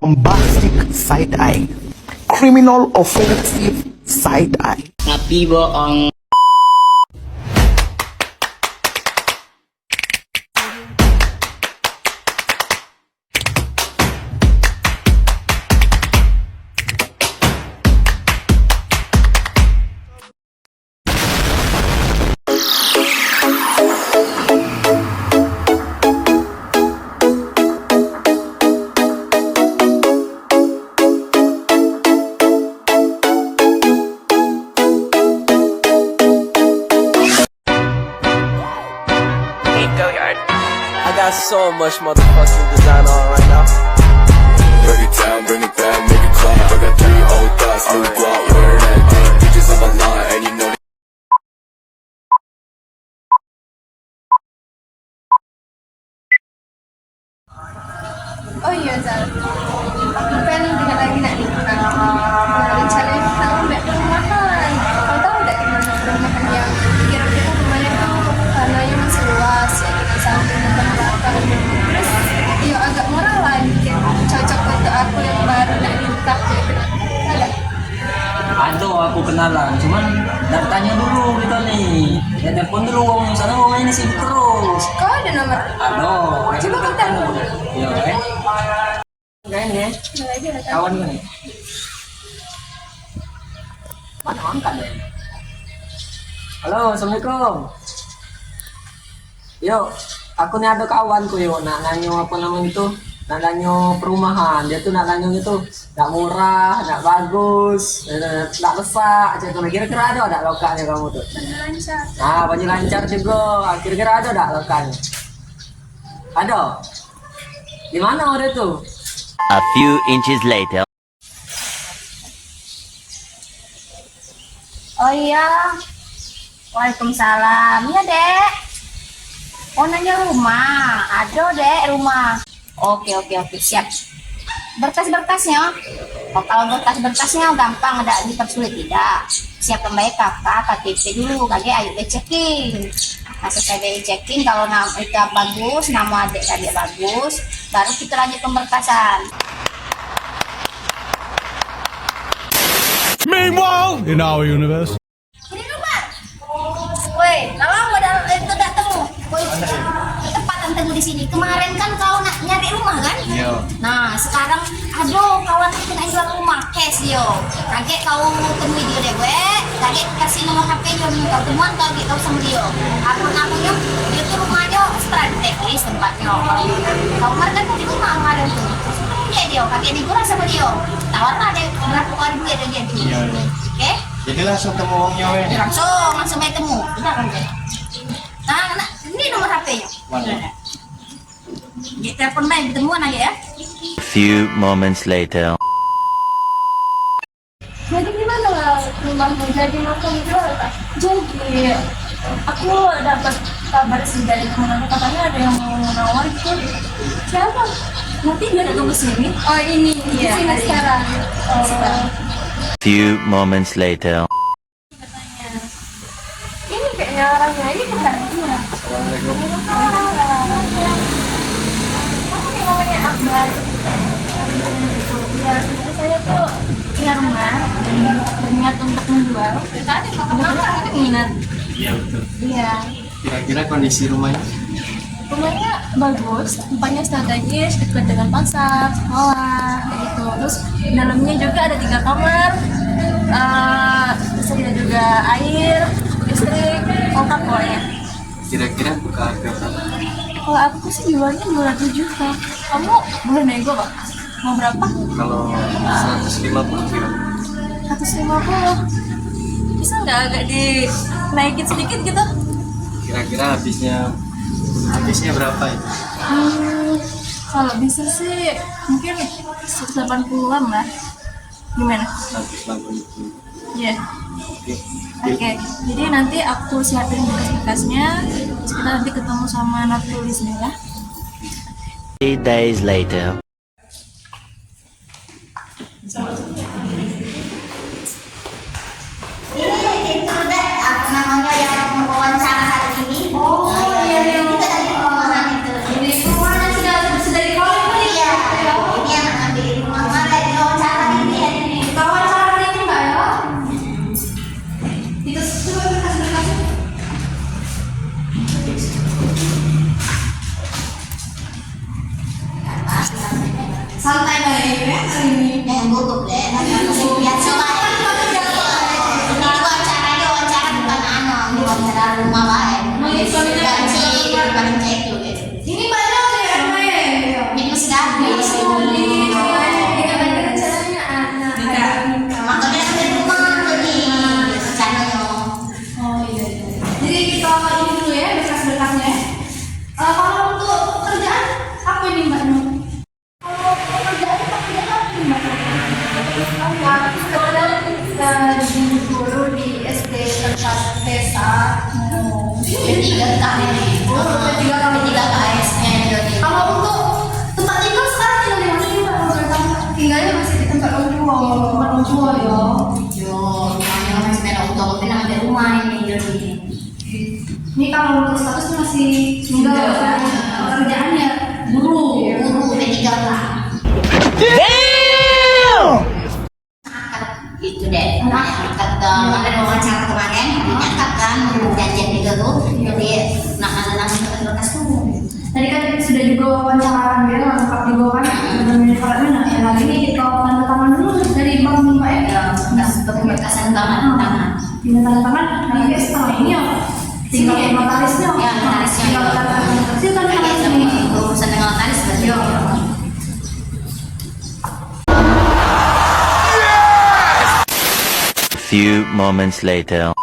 bombastic side eye, criminal offensive side eye. Tapi bohong. I got so much motherfucking design on right now. Break it down, bring it back, make it clap. I got 3 old thoughts, new guap, wearing that thing. Bitches on my line, and you know that. Oh iya Zal, aku kan dengar lagi nak nikah. Rencana tahu nggak perumahan? Kau tahu nggak di mana perumahan yang kira-kira rumahnya tuh tanahnya masih luas ya dengan samping dan belakang. Terus ya agak murah lah, dikit cocok untuk aku yang baru nak nikah gitu. Ada? Aduh, aku kenalan. Cuman dar tanya dulu gitu nih. Ya telepon dulu ngomong sana ngomong ini sibuk terus. Kau ada nomor? Aduh, Coba kau telepon. Iya, Enggak ini ya. Ada lagi ada. Kawan gue nih. Mana angkat deh. Halo, assalamualaikum. Yuk, aku nih ada kawanku yuk nak nanyo apa namanya itu, nak nanyo perumahan. Dia tuh nak nanyo itu nak murah, nak bagus, nak besar. Kira-kira ada tak lokalnya kamu tuh? Lancar. Ah, baju lancar juga. Kira-kira ada tak lokalnya? Ada. Di mana ada tuh? A few inches later. Oh iya. Waalaikumsalam. Iya, Dek. Oh, nanya rumah. Ada, Dek, rumah. Oke, siap. Berkas-berkasnya? Oh, kalau berkas-berkasnya gampang, ada dipersulit tidak. Siapkan baik kakak, KTP dulu, kakek ayo checking. Nah, setelah checking, kalau nama itu bagus, nama adik-adik bagus, baru kita lanjut pemberkasan. Meanwhile, in our universe. Ini rumah. Woi, kalau modal itu tak temu. Woi, tempatan temu di sini. Kemarin kan kau nak nyari rumah kan? Iya. Nah, sekarang aduh kawan aku nak jual rumah cash yo. Kaget kau temui dia deh, gue. Kaget kasih nomor HP dia kau temuan kaget kau sama dia. Aku namanya dia tuh rumahnya strategis tempatnya. Kau kemarin kan di rumah kemarin tuh. Dia kaget digoreng sama dia. Tawarlah ada berapa kali duit dia tuh. Oke? Jadi langsung temu wongnya weh. Langsung aja temu. Udah kan deh. Nah, ini nomor HP-nya. Mana? Di telepon main ketemuan aja ya. Few moments later. Jadi gimana rumahmu? Jadi langsung jual tak? Jadi aku dapat kabar sih dari teman aku, katanya ada yang mau nawar gitu. Siapa? Nanti dia datang ke sini. Oh ini dia. Sini sekarang. Oh. Few moments later. Ini kayaknya orangnya ini bukan dia. Namanya Akbar. Ya, saya tuh punya rumah dan berniat untuk menjual. Kebetulan aku minat. Iya betul. Iya. Kira-kira kondisi rumahnya? Rumahnya bagus, tempatnya strategis, dekat dengan pasar, sekolah, kayak gitu. Terus dalamnya juga ada 3 kamar, terus ada juga air, listrik, lengkap pokoknya. Kira-kira buka harga berapa? Kalau aku sih jualnya 200 juta. Kamu boleh nego Pak? Mau berapa? Kalau 150 kira. 150. Bisa nggak agak dinaikin sedikit gitu? Kira-kira habisnya berapa ya? Kalau bisa sih mungkin 180-an lah. Gimana? 180. Iya. Oke. Oke, jadi nanti aku siapin berkas-berkasnya. Terus kita nanti ketemu sama anak tulisnya ya. 3 days later. Ini itu udah apa namanya yang wawancara hari ini. Oh iya iya. Kita tadi ngomongin itu. Ini rumahnya sudah di bawah ini ya. Ini yang ngambil rumah Santai banget ya hari ini. Jangan gugup deh. Biasa banget. Ini wawancara bukan wawancara rumah baik. Gaji bukan itu. Ini banyak ya ini masih habis. Makanya ada rumah tadi rencananya. Oh iya. Jadi kita ini dulu ya berkas-berkasnya. Kalau untuk pekerjaan apa ini Mbak Nur? Kalau pekerjaan apa ini Mbak Nur? Di guru di SD tempat desa. Ketiga kami ketiga KS-nya jadi. Kalau untuk tempat tinggal sekarang tinggal di mana sih Mbak Nur? Tinggalnya masih di tempat orang tua. Tempat orang tua ya. Yo, namanya masih merah untuk pindah ke rumah ini jadi. Ini kalau untuk status masih tinggal pekerjaannya guru. P3 lah. Itu deh, kata ada wawancara kemarin dinyatakan janjian juga tuh, jadi ada berkas tuh. Tadi kan sudah juga wawancara dia lengkap juga kan dengan syaratnya. Nah, yang lagi ini kita tanda tangan dulu dari Bang Mbak ya. Untuk berkasan tangan. Tinggal tanda tangan. Nanti setelah ini ya tinggal notarisnya. Ya, notarisnya. Tinggal tanda tangan notarisnya kan harus ini. Urusan dengan notaris berarti. Few moments later.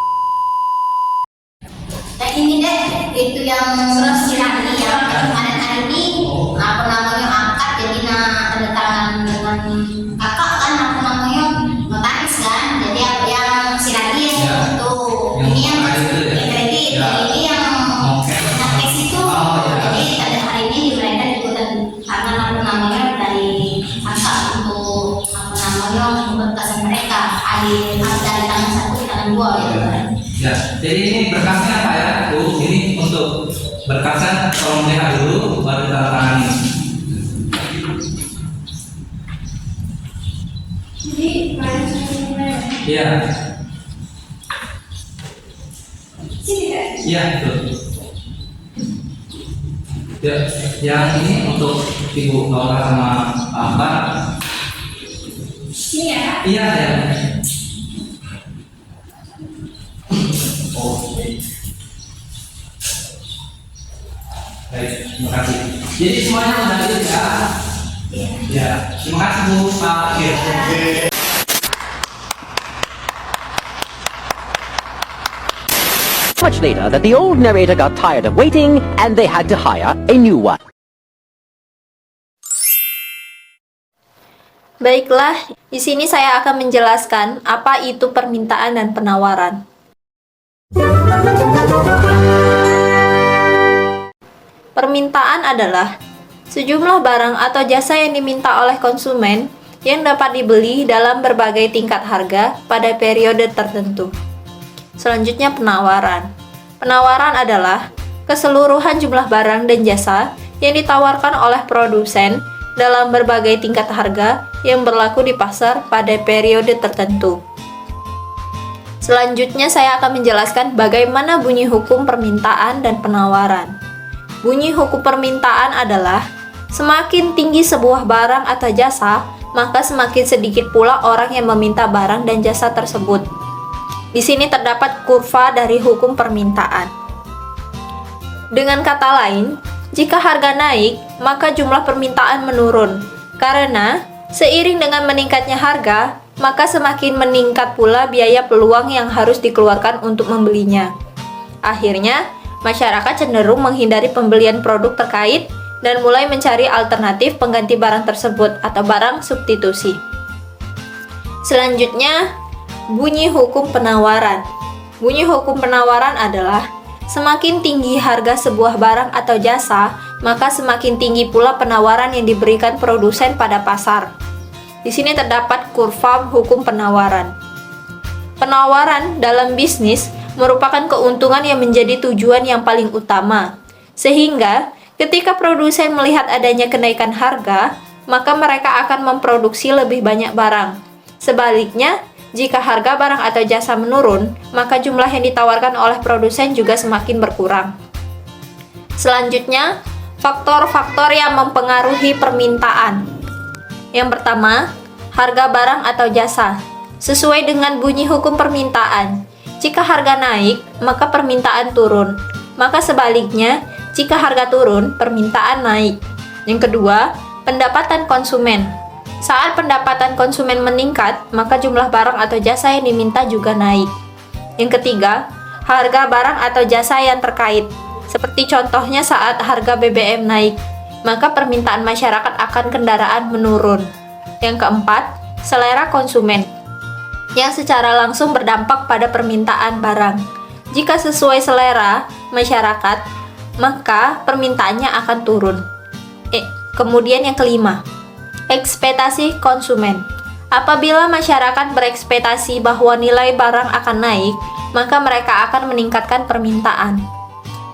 Nah ini deh, itu yang silahkan yang kemarin hari ini apa namanya angkat jadi tanda tangan dengan kakak kan apa namanya notaris kan, jadi yang silahkan tuh ini yang kredit, ini yang cash itu, jadi pada hari ini mereka ikutan karena apa namanya dari kakak untuk apa namanya berkasan mereka alih dari tangan satu ke tangan dua gitu kan. Ya, jadi ini berkasnya apa ya? Ini untuk berkasnya tolong lihat dulu baru kita tangani. Jadi Iya. sini kan? Iya, betul. Ya, yang ini untuk Ibu Laura sama Pak. Sini ya. Iya, ya. Baik, terima kasih. Jadi semuanya udah ada ya? Ya, terima kasih Bu Pak. Much later that the old narrator got tired of waiting and they had to hire a new one. Baiklah, di sini saya akan menjelaskan apa itu permintaan dan penawaran. Permintaan adalah sejumlah barang atau jasa yang diminta oleh konsumen yang dapat dibeli dalam berbagai tingkat harga pada periode tertentu. Selanjutnya penawaran. Penawaran adalah keseluruhan jumlah barang dan jasa yang ditawarkan oleh produsen dalam berbagai tingkat harga yang berlaku di pasar pada periode tertentu. Selanjutnya saya akan menjelaskan bagaimana bunyi hukum permintaan dan penawaran. Bunyi hukum permintaan adalah semakin tinggi sebuah barang atau jasa, maka semakin sedikit pula orang yang meminta barang dan jasa tersebut. Di sini terdapat kurva dari hukum permintaan. Dengan kata lain, jika harga naik, maka jumlah permintaan menurun. Karena seiring dengan meningkatnya harga, maka semakin meningkat pula biaya peluang yang harus dikeluarkan untuk membelinya. Akhirnya, masyarakat cenderung menghindari pembelian produk terkait dan mulai mencari alternatif pengganti barang tersebut atau barang substitusi. Selanjutnya, bunyi hukum penawaran. Bunyi hukum penawaran adalah semakin tinggi harga sebuah barang atau jasa, maka semakin tinggi pula penawaran yang diberikan produsen pada pasar. Di sini terdapat kurva hukum penawaran. Penawaran dalam bisnis merupakan keuntungan yang menjadi tujuan yang paling utama. Sehingga, ketika produsen melihat adanya kenaikan harga, maka mereka akan memproduksi lebih banyak barang. Sebaliknya, jika harga barang atau jasa menurun, maka jumlah yang ditawarkan oleh produsen juga semakin berkurang. Selanjutnya, faktor-faktor yang mempengaruhi permintaan. Yang pertama, harga barang atau jasa. Sesuai dengan bunyi hukum permintaan, jika harga naik, maka permintaan turun. Maka sebaliknya, jika harga turun, permintaan naik. Yang kedua, pendapatan konsumen. Saat pendapatan konsumen meningkat, maka jumlah barang atau jasa yang diminta juga naik. Yang ketiga, harga barang atau jasa yang terkait. Seperti contohnya saat harga BBM naik, maka permintaan masyarakat akan kendaraan menurun. Yang keempat, selera konsumen, yang secara langsung berdampak pada permintaan barang. Jika sesuai selera masyarakat, maka permintaannya akan turun. Kemudian yang kelima, ekspektasi konsumen. Apabila masyarakat berekspektasi bahwa nilai barang akan naik, maka mereka akan meningkatkan permintaan.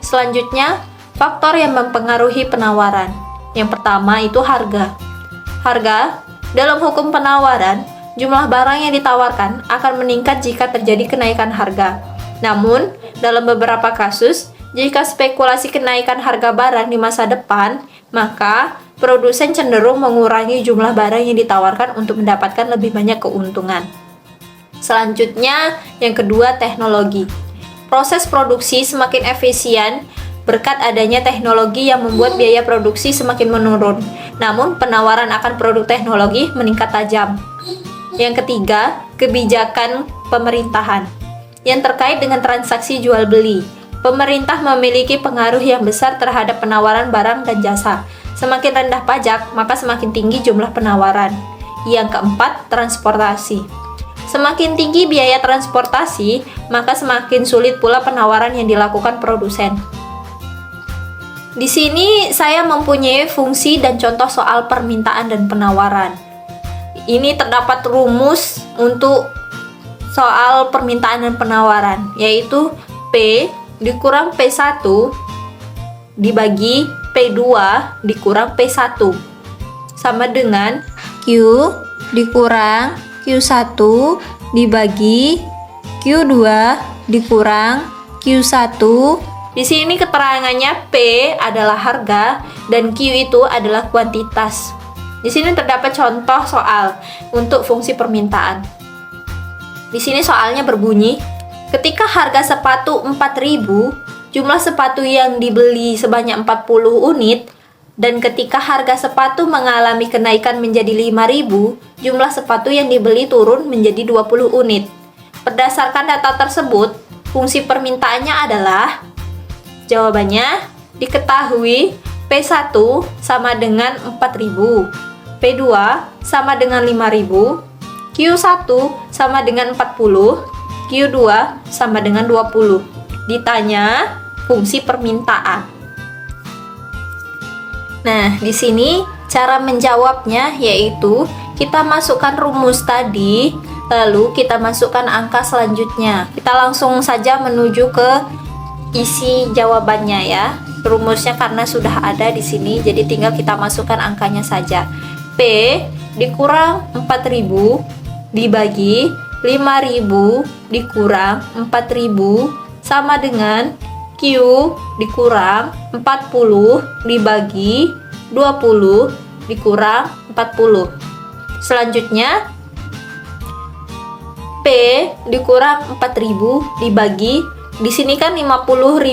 Selanjutnya, faktor yang mempengaruhi penawaran. Yang pertama itu harga. Harga, dalam hukum penawaran, jumlah barang yang ditawarkan akan meningkat jika terjadi kenaikan harga. Namun, dalam beberapa kasus, jika spekulasi kenaikan harga barang di masa depan, maka produsen cenderung mengurangi jumlah barang yang ditawarkan untuk mendapatkan lebih banyak keuntungan. Selanjutnya, yang kedua, teknologi. Proses produksi semakin efisien berkat adanya teknologi yang membuat biaya produksi semakin menurun. Namun, penawaran akan produk teknologi meningkat tajam. Yang ketiga, kebijakan pemerintahan yang terkait dengan transaksi jual beli. Pemerintah memiliki pengaruh yang besar terhadap penawaran barang dan jasa. Semakin rendah pajak, maka semakin tinggi jumlah penawaran. Yang keempat, transportasi. Semakin tinggi biaya transportasi, maka semakin sulit pula penawaran yang dilakukan produsen. Di sini saya mempunyai fungsi dan contoh soal permintaan dan penawaran. Ini terdapat rumus untuk soal permintaan dan penawaran, yaitu P dikurang P1 dibagi P2 dikurang P1 sama dengan Q dikurang Q1 dibagi Q2 dikurang Q1. Di sini keterangannya P adalah harga dan Q itu adalah kuantitas. Di sini terdapat contoh soal untuk fungsi permintaan. Di sini soalnya berbunyi, ketika harga sepatu 4.000, jumlah sepatu yang dibeli sebanyak 40 unit, dan ketika harga sepatu mengalami kenaikan menjadi 5.000, jumlah sepatu yang dibeli turun menjadi 20 unit. Berdasarkan data tersebut, fungsi permintaannya adalah, jawabannya diketahui P1 sama dengan 4.000, P2 sama dengan 5.000, Q1 sama dengan 40, Q2 sama dengan 20. Ditanya fungsi permintaan. Nah, di sini cara menjawabnya yaitu kita masukkan rumus tadi, lalu kita masukkan angka selanjutnya. Kita langsung saja menuju ke isi jawabannya ya. Rumusnya karena sudah ada di sini, jadi tinggal kita masukkan angkanya saja. P dikurang 4.000 dibagi 5.000 dikurang 4.000 sama dengan Q dikurang 40 dibagi 20 dikurang 40. Selanjutnya P dikurang 4.000 dibagi, di sini kan 50.000,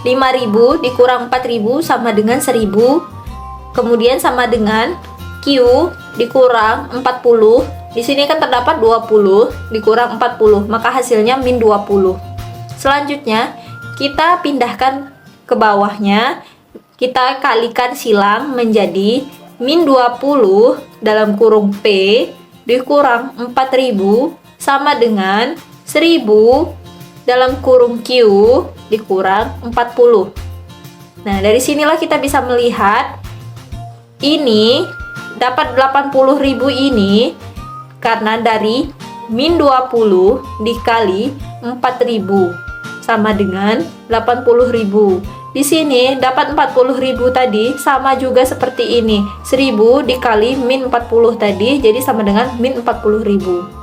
5.000 dikurang 4.000 sama dengan 1.000. Kemudian sama dengan Q dikurang 40. Di sini kan terdapat 20 dikurang 40, maka hasilnya min 20. Selanjutnya, kita pindahkan ke bawahnya. Kita kalikan silang menjadi min 20 dalam kurung P dikurang 4.000 sama dengan 1.000 dalam kurung Q dikurang 40. Nah, dari sinilah kita bisa melihat ini dapat 80.000 ini karena dari min 20 dikali 4.000 sama dengan 80.000. Di sini dapat 40.000 tadi sama juga seperti ini. 1.000 dikali min 40 tadi jadi sama dengan min 40.000.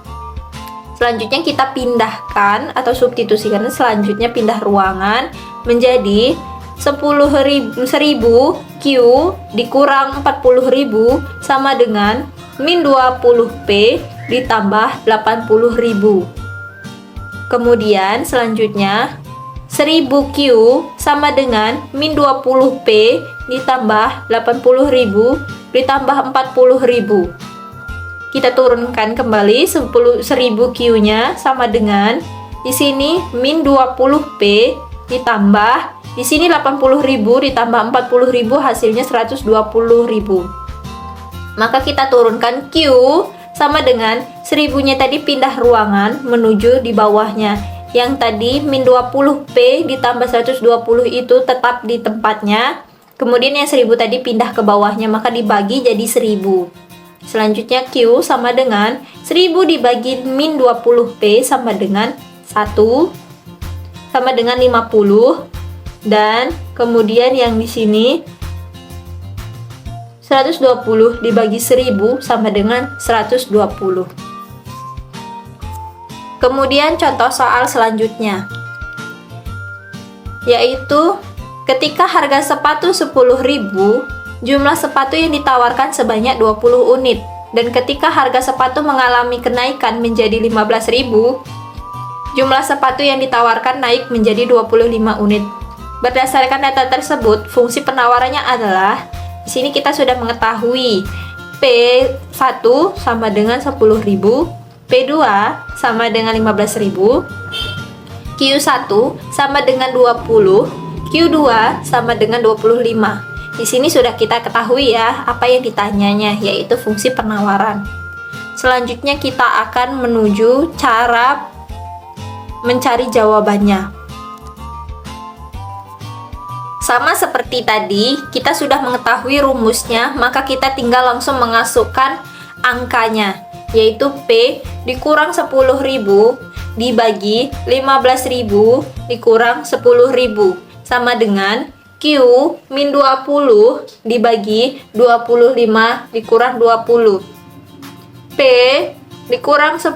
Selanjutnya kita pindahkan atau substitusikan, selanjutnya pindah ruangan menjadi 10.000 Q dikurang 40.000 sama dengan min 20P ditambah 80.000. Kemudian selanjutnya 1000Q sama dengan min 20P ditambah 80.000 ditambah 40.000. Kita turunkan kembali 1000Q-nya sama dengan di sini min 20P ditambah di sini 80.000 ditambah 40.000 hasilnya 120.000. Maka kita turunkan Q sama dengan 1000-nya tadi pindah ruangan menuju di bawahnya. Yang tadi min 20P ditambah 120 itu tetap di tempatnya. Kemudian yang 1000 tadi pindah ke bawahnya, maka dibagi jadi 1000. Selanjutnya Q sama dengan 1000 dibagi min 20P sama dengan 1 sama dengan 50. Dan kemudian yang di sini 120 dibagi 1000 sama dengan 120. Kemudian contoh soal selanjutnya, yaitu ketika harga sepatu 10.000, jumlah sepatu yang ditawarkan sebanyak 20 unit. Dan ketika harga sepatu mengalami kenaikan menjadi 15.000, jumlah sepatu yang ditawarkan naik menjadi 25 unit. Berdasarkan data tersebut, fungsi penawarannya adalah, di sini kita sudah mengetahui P1 sama dengan 10.000, P2 sama dengan 15.000, Q1 sama dengan 20, Q2 sama dengan 25. Di sini sudah kita ketahui ya apa yang ditanyanya, yaitu fungsi penawaran. Selanjutnya kita akan menuju cara mencari jawabannya. Sama seperti tadi, kita sudah mengetahui rumusnya, maka kita tinggal langsung mengasukkan angkanya, yaitu P dikurang 10.000 dibagi 15.000 dikurang 10.000 sama dengan Q min 20 dibagi 25 dikurang 20. P dikurang 10.000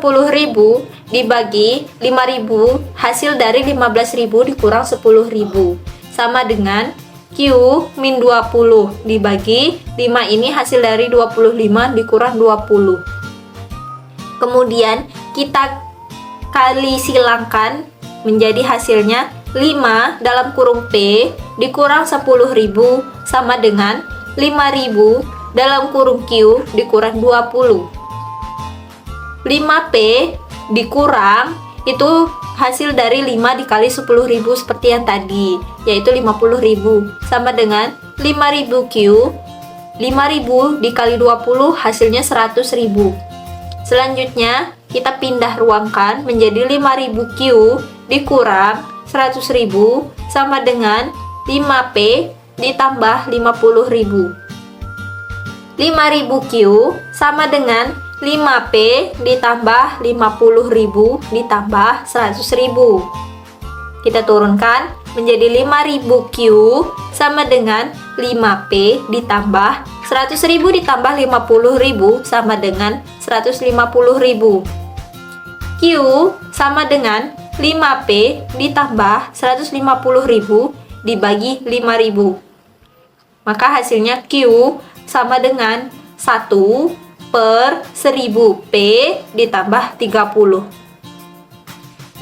dibagi 5.000 hasil dari 15.000 dikurang 10.000 sama dengan Q min 20 dibagi 5 ini hasil dari 25 dikurang 20. Kemudian kita kali silangkan menjadi hasilnya 5 dalam kurung P dikurang 10.000 sama dengan 5.000 dalam kurung Q dikurang 20. 5P dikurang itu hasil dari 5 dikali 10.000 seperti yang tadi, yaitu 50.000 sama dengan 5.000Q. 5.000 dikali 20 hasilnya 100.000. Selanjutnya kita pindah ruangkan menjadi 5.000Q dikurang 100.000 sama dengan 5P ditambah 50.000. 5.000Q sama dengan 5P ditambah 50.000 ditambah 100.000. Kita turunkan menjadi 5.000Q sama dengan 5P ditambah 100.000 ditambah 50.000 sama dengan 150.000. Q sama dengan 5P ditambah 150.000 dibagi 5.000. Maka hasilnya Q sama dengan 1/1000 P ditambah 30.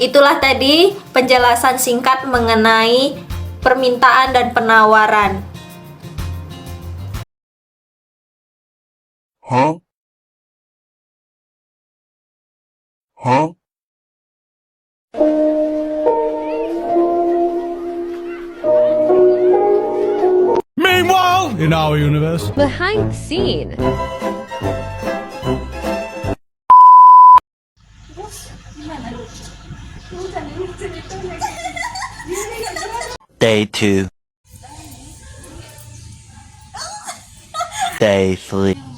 Itulah tadi penjelasan singkat mengenai permintaan dan penawaran. Meanwhile, in our universe. Behind the scene. Day 2. Day 3.